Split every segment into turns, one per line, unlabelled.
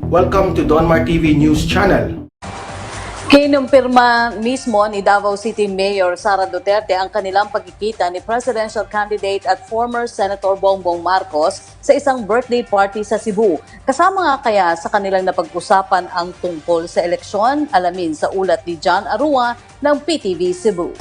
Welcome to Donmar TV News Channel.
Kinumpirma mismo ni Davao City Mayor Sara Duterte ang kanilang pagkikita ni presidential candidate at former Senator Bongbong Marcos sa isang birthday party sa Cebu. Kasama nga kaya sa kanilang napag-usapan ang tungkol sa eleksyon? Alamin sa ulat ni John Arua ng PTV Cebu.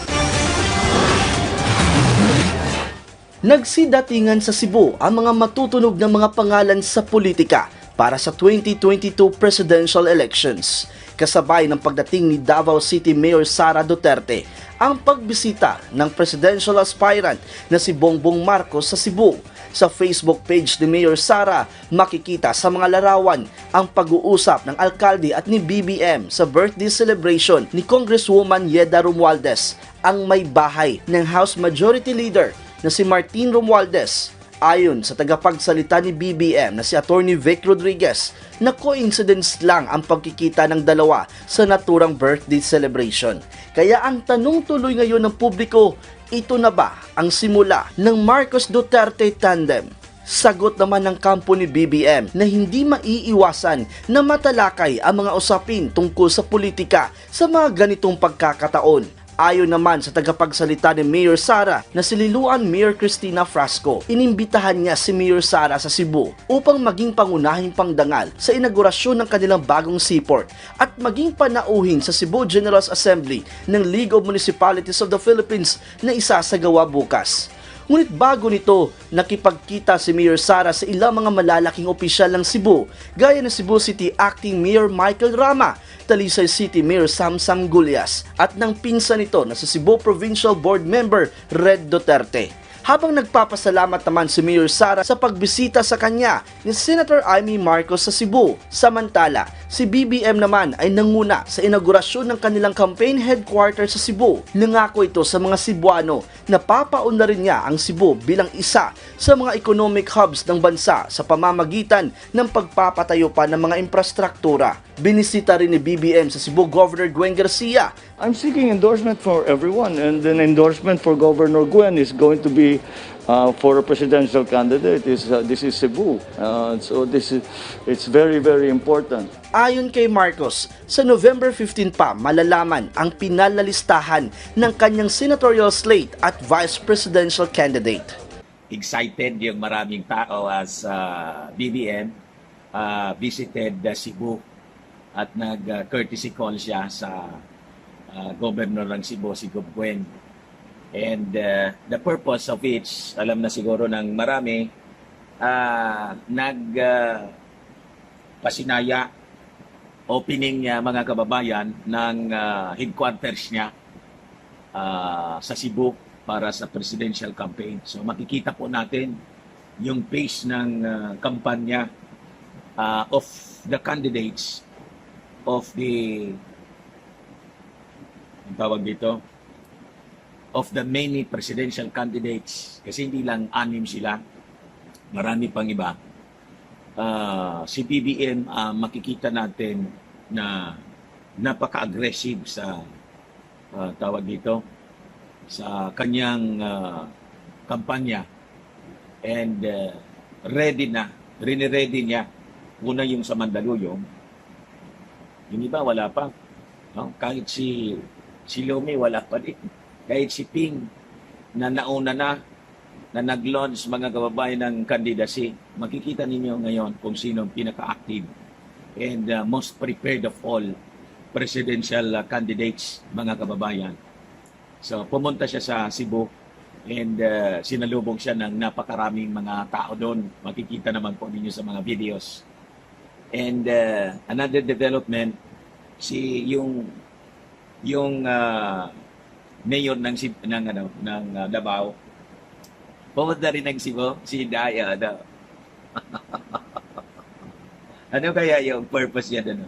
Nagsidatingan sa Cebu ang mga matutunog ng mga pangalan sa politika para sa 2022 presidential elections. Kasabay ng pagdating ni Davao City Mayor Sara Duterte ang pagbisita ng presidential aspirant na si Bongbong Marcos sa Cebu. Sa Facebook page ni Mayor Sara, makikita sa mga larawan ang pag-uusap ng alkalde at ni BBM sa birthday celebration ni Congresswoman Yeda Romualdez, ang may bahay ng House Majority Leader na si Martin Romualdez. Ayon sa tagapagsalita ni BBM na si Attorney Vic Rodriguez, na coincidence lang ang pagkikita ng dalawa sa naturang birthday celebration. Kaya ang tanong tuloy ngayon ng publiko, ito na ba ang simula ng Marcos Duterte tandem? Sagot naman ng kampo ni BBM na hindi maiiwasan na matalakay ang mga usapin tungkol sa politika sa mga ganitong pagkakataon. Ayon naman sa tagapagsalita ni Mayor Sara na si Liloan Mayor Cristina Frasco, inimbitahan niya si Mayor Sara sa Cebu upang maging pangunahing pangdangal sa inaugurasyon ng kanilang bagong seaport at maging panauhin sa Cebu General Assembly ng League of Municipalities of the Philippines na isasagawa bukas. Ngunit bago nito, nakipagkita si Mayor Sara sa ilang mga malalaking opisyal ng Cebu, gaya ng Cebu City Acting Mayor Michael Rama, Talisay City Mayor Samsam Gulyas, at ng pinsan nito na si Cebu Provincial Board Member Red Duterte. Habang nagpapasalamat naman si Mayor Sara sa pagbisita sa kanya ni Senator Amy Marcos sa Cebu. Samantala, si BBM naman ay nanguna sa inaugurasyon ng kanilang campaign headquarters sa Cebu. Nangako ito sa mga Cebuano na papaunlarin niya ang Cebu bilang isa sa mga economic hubs ng bansa sa pamamagitan ng pagpapatayo pa ng mga infrastruktura. Binisita rin ni BBM sa Cebu Governor Gwen Garcia.
I'm seeking endorsement for everyone, and an endorsement for Governor Gwen is going to be for a presidential candidate. This is Cebu, so it's very, very important.
Ayon kay Marcos, sa November 15 pa malalaman ang pinalalistahan ng kanyang senatorial slate at vice presidential candidate.
Excited yung maraming tao as BBM visited Cebu at nag-courtesy call siya sa Governor ng Cebu, si Gov. Gwen. And the purpose of which, alam na siguro ng marami, pasinaya, opening niya mga kababayan ng headquarters niya sa Cebu para sa presidential campaign. So makikita po natin yung pace ng kampanya of the candidates of the of the many presidential candidates, kasi hindi lang 6 sila, marami pang iba. Si BBM, makikita natin na napaka-aggressive sa sa kanyang kampanya, and ready niya. Una yung sa Mandaluyong, yung iba wala pa, no? Kahit si Lomi wala pa din, kahit si Ping na nauna na nag-launch mga kababayan ng candidacy. Makikita ninyo ngayon kung sino ang pinaka-active and most prepared of all presidential candidates, mga kababayan. So pumunta siya sa Cebu and sinalubong siya ng napakaraming mga tao doon. Makikita naman po ninyo sa mga videos. And another development, yung mayor ng Davao, pumunta rin ng Cebu, si Daya. Ano kaya yung purpose niya doon?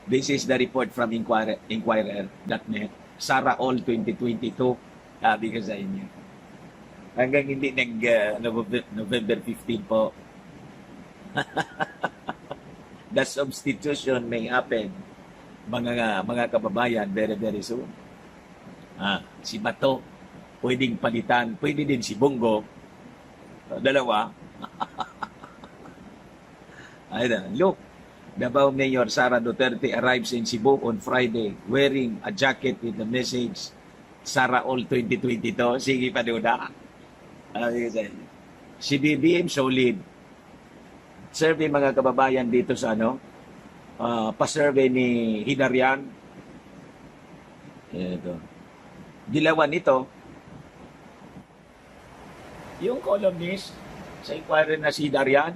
This is the report from Inquirer.net. Sara All 2022, sabi ko sa inyo. Hanggang hindi November 15 po. The substitution may happen, mga kababayan, very, very soon. Si Bato, pwedeng palitan, pwede din si Bongo. Dalawa. Look, Davao Mayor Sara Duterte arrives in Cebu on Friday wearing a jacket with the message Sara All 2022. Sige pa doon na. Si BBM solid. Survey mga kababayan dito sa pa-survey ni Hidarian. Ito. Dilawan ito. Yung columnist sa inquiry na si Hidarian,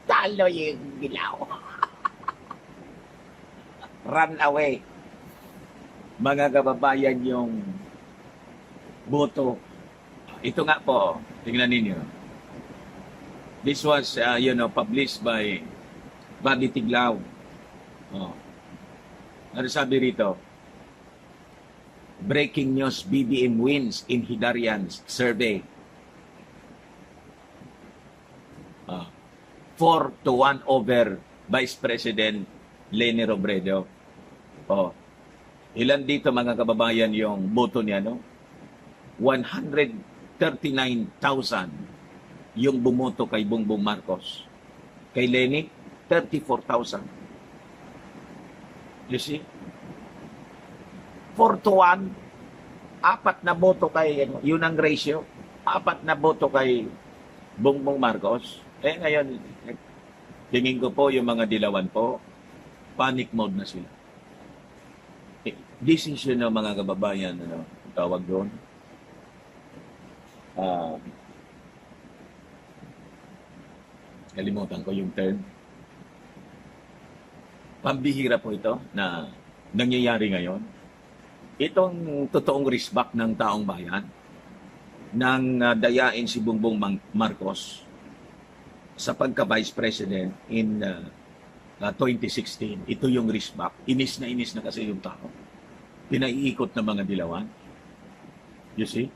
talo yung dilaw. Run away. Mga kababayan yung boto. Ito nga po, tingnan ninyo. This was, published by Bobby Tiglao. Oh. Ano sabi rito? Breaking news, BBM wins in Hidarian's survey. 4-1 over Vice President Leni Robredo. Oh. Ilan dito mga kababayan yung boto niya, no? 139,000 yung bumoto kay Bongbong Marcos. Kay Leni, 34,000. You see? 4-1, 4 na boto kay, yun ang ratio, 4 na boto kay Bongbong Marcos. Ngayon, tingin ko po yung mga dilawan po, panic mode na sila. Decision ng mga kababayan, tawag doon. Kalimutan ko yung term. Pambihira po ito na nangyayari ngayon. Itong totoong respect ng taong bayan nang dayain si Bongbong Marcos sa pagka-Vice President in 2016. Ito yung respect. Inis na kasi yung tao. Pinaiikot ng mga dilawan. You see?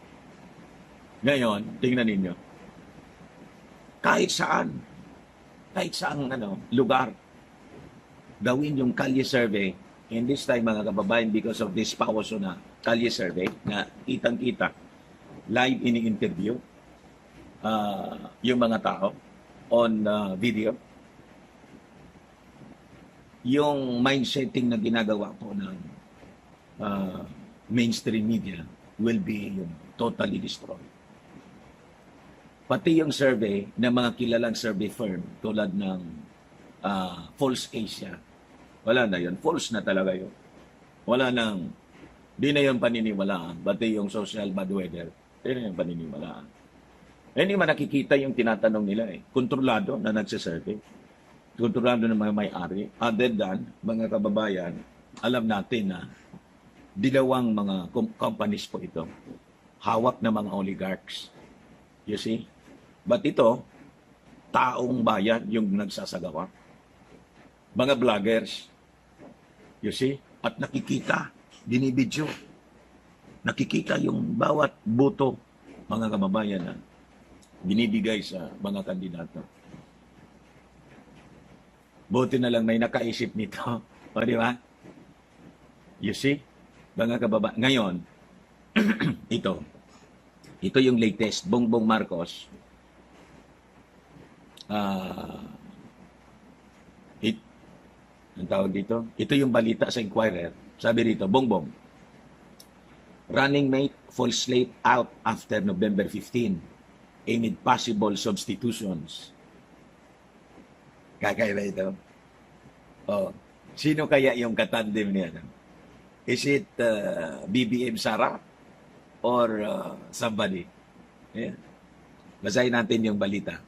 Ngayon, tingnan ninyo. Kahit saan lugar, gawin yung kalye survey. And this time, mga kababayan, because of this pauso na kalye survey, na kitang-kita, live ini-interview yung mga tao on video. Yung mindsetting na ginagawa po ng mainstream media will be totally destroyed. Pati yung survey ng mga kilalang survey firm tulad ng False Asia, wala na yun. False na talaga yun. Wala nang, di na yun paniniwalaan. Pati yung social bad weather, di na yun paniniwalaan. Hindi man nakikita yung tinatanong nila Kontrolado na nagsisurvey. Kontrolado ng mga may-ari. Other than, mga kababayan, alam natin na dilawang mga companies po ito. Hawak ng mga oligarchs. You see? But ito, taong bayan yung nagsasagawa. Mga vloggers. You see? At nakikita, binibidyo. Nakikita yung bawat boto, mga kababayan na binibigay sa mga kandidato. Buti na lang may nakaisip nito. O, di ba? You see? Mga kababayan. Ngayon, ito yung latest. Bongbong Marcos. Ang tawag dito? Ito yung balita sa Inquirer. Sabi rito, Bongbong, running mate falls slate out after November 15 amid possible substitutions. Kakaiba ito. Oh, sino kaya yung katandem niya? Is it BBM Sara or somebody? Yeah. Basahin natin yung balita.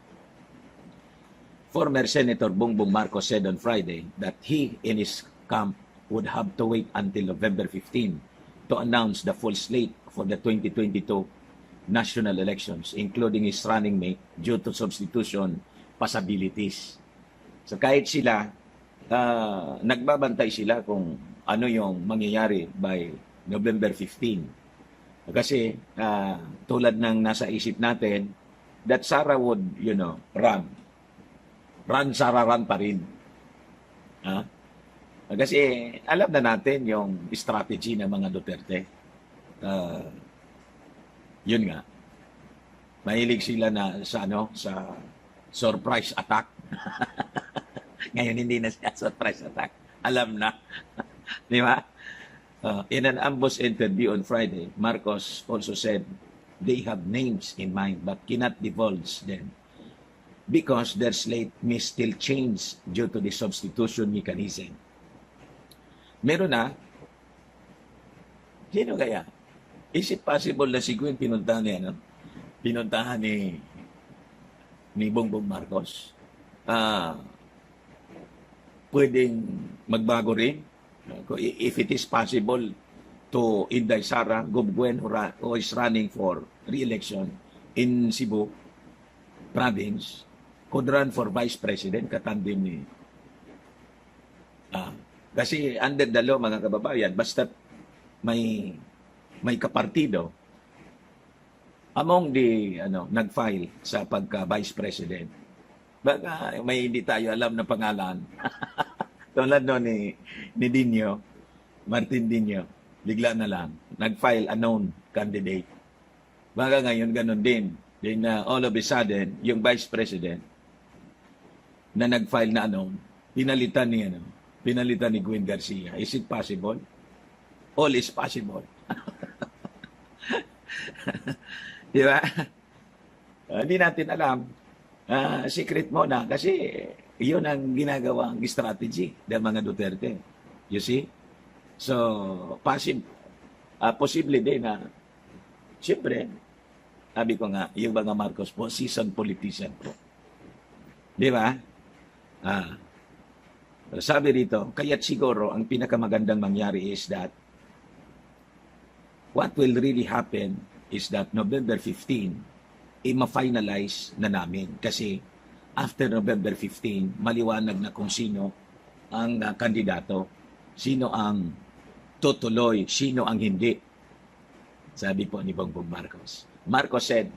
Former Senator Bongbong Marcos said on Friday that he and his camp would have to wait until November 15 to announce the full slate for the 2022 national elections, including his running mate, due to substitution possibilities. So kahit sila, nagbabantay sila kung ano yung mangyayari by November 15. Kasi tulad ng nasa isip natin, that Sara would, run. Sara, run pa rin. Kasi alam na natin yung strategy ng mga Duterte. Yun nga. Mahilig sila na sa surprise attack. Ngayon, hindi na siya surprise attack. Alam na. Di ba? In an ambush interview on Friday, Marcos also said they have names in mind but cannot divulge them because their slate may still change due to the substitution mechanism. Meron na. Sino kaya? Is it possible na si Gwen pinuntahan niya, no? Pinuntahan ni Bongbong Marcos? Pwedeng magbago rin. If it is possible to Inday Sara Gobguen who is running for re-election in Cebu province could run for vice president katandem ni kasi under the law mga kababayan basta may kapartido among the nag-file sa pagka vice president baka may hindi tayo alam na pangalan. Tulad no ni Dino, Martin Dino, bigla na lang, nag-file a known candidate. Baka ngayon ganun din. Then all of a sudden, yung vice president na nag-file na pinalitan ni Gwen Garcia. Is it possible? All is possible. Di ba? Hindi natin alam. Secret mo na kasi yun ang ginagawang strategy ng mga Duterte. You see? So, posible din na, siyempre, sabi ko nga, yung mga Marcos po, seasoned politician po. Di ba? Sabi rito, kaya't siguro, ang pinakamagandang mangyari is that, what will really happen is that November 15, ma-finalize na namin. Kasi, after November 15, maliwanag na kung sino ang kandidato, sino ang tutuloy, sino ang hindi. Sabi po ni Bongbong Marcos. Marcos said,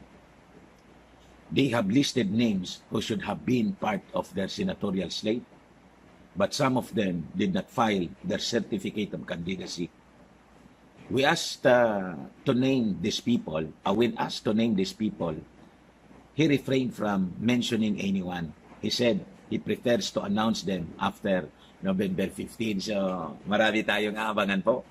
they have listed names who should have been part of their senatorial slate, but some of them did not file their certificate of candidacy. We asked to name these people, when asked to name these people, he refrained from mentioning anyone. He said he prefers to announce them after November 15. So, marami tayong aabangan po.